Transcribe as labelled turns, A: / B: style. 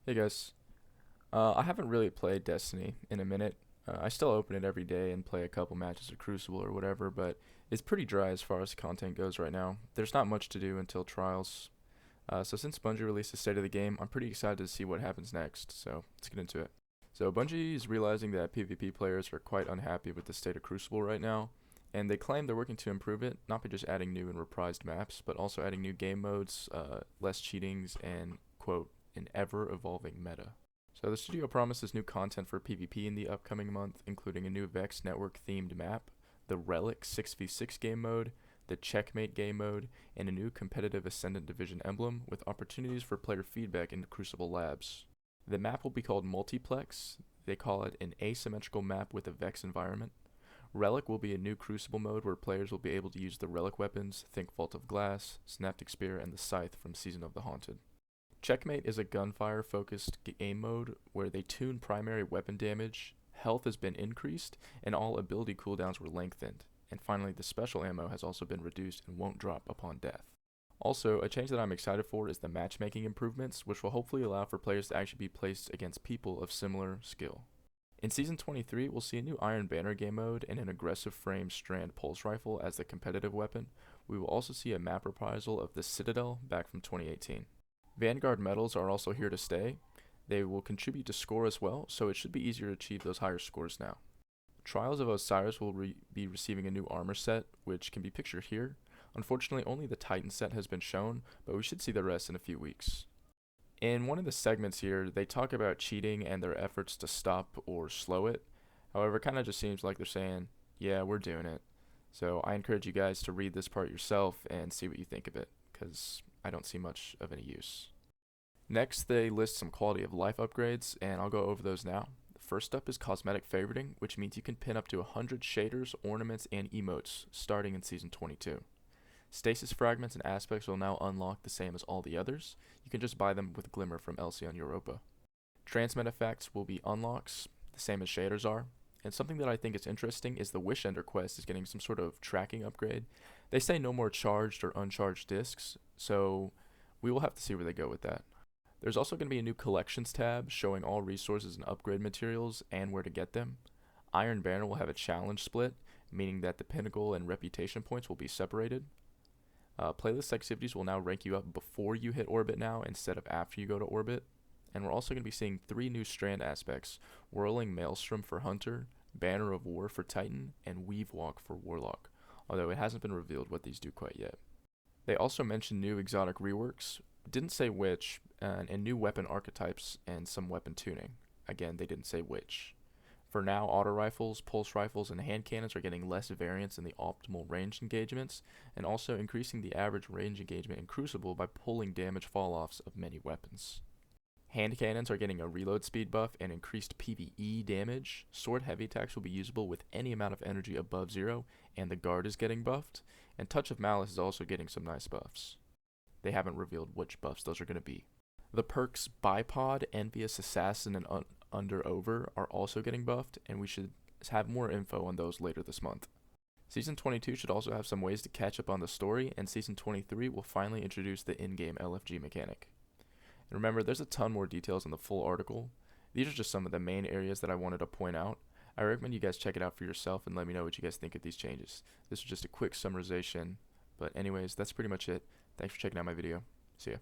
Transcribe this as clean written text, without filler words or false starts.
A: Hey guys, I haven't really played Destiny in a minute. I still open it every day and play a couple matches of Crucible or whatever, but it's pretty dry as far as content goes right now. There's not much to do until Trials. So since Bungie released the state of the game, I'm pretty excited to see what happens next. So let's get into it. So Bungie is realizing that PvP players are quite unhappy with the state of Crucible right now, and they claim they're working to improve it, not by just adding new and reprised maps, but also adding new game modes, less cheatings, and quote, an ever-evolving meta. So the studio promises new content for PvP in the upcoming month, including a new Vex network themed map, the Relic 6v6 game mode, the Checkmate game mode, and a new competitive Ascendant Division emblem with opportunities for player feedback in Crucible Labs. The map will be called Multiplex. They call it an asymmetrical map with a Vex environment. Relic will be a new Crucible mode where players will be able to use the Relic weapons, think Vault of Glass, Synaptic Spear, and the Scythe from Season of the Haunted. Checkmate is a gunfire focused game mode where they tune primary weapon damage, health has been increased, and all ability cooldowns were lengthened. And finally, the special ammo has also been reduced and won't drop upon death. Also, a change that I'm excited for is the matchmaking improvements, which will hopefully allow for players to actually be placed against people of similar skill. In Season 23, we'll see a new Iron Banner game mode and an aggressive frame strand pulse rifle as the competitive weapon. We will also see a map reprisal of the Citadel back from 2018. Vanguard medals are also here to stay. They will contribute to score as well, so it should be easier to achieve those higher scores now. Trials of Osiris will be receiving a new armor set, which can be pictured here. Unfortunately, only the Titan set has been shown, but we should see the rest in a few weeks. In one of the segments here, they talk about cheating and their efforts to stop or slow it. However, it kind of just seems like they're saying, yeah, we're doing it. So I encourage you guys to read this part yourself and see what you think of it, because I don't see much of any use. Next, they list some quality of life upgrades, and I'll go over those now. First up is cosmetic favoriting, which means you can pin up to 100 shaders, ornaments, and emotes starting in Season 22. Stasis fragments and aspects will now unlock the same as all the others. You can just buy them with Glimmer from Elsion Europa. Transmit effects will be unlocks, the same as shaders are. And something that I think is interesting is the Wish Ender quest is getting some sort of tracking upgrade. They say no more charged or uncharged discs, so we will have to see where they go with that. There's also going to be a new collections tab showing all resources and upgrade materials and where to get them. Iron Banner will have a challenge split, meaning that the pinnacle and reputation points will be separated. Playlist activities will now rank you up before you hit orbit now instead of after you go to orbit. And we're also going to be seeing 3 new strand aspects: Whirling Maelstrom for Hunter, Banner of War for Titan, and Weave Walk for Warlock, although it hasn't been revealed what these do quite yet. They also mentioned new exotic reworks, didn't say which, and new weapon archetypes and some weapon tuning. Again, they didn't say which. For now, auto rifles, pulse rifles, and hand cannons are getting less variance in the optimal range engagements, and also increasing the average range engagement in Crucible by pulling damage fall-offs of many weapons. Hand cannons are getting a reload speed buff and increased PvE damage. Sword heavy attacks will be usable with any amount of energy above 0, and the guard is getting buffed. And Touch of Malice is also getting some nice buffs. They haven't revealed which buffs those are going to be. The perks Bipod, Envious Assassin, and Under Over are also getting buffed, and we should have more info on those later this month. Season 22 should also have some ways to catch up on the story, and Season 23 will finally introduce the in-game LFG mechanic. And remember, there's a ton more details in the full article. These are just some of the main areas that I wanted to point out. I recommend you guys check it out for yourself and let me know what you guys think of these changes. This was just a quick summarization, but anyways, that's pretty much it. Thanks for checking out my video. See ya.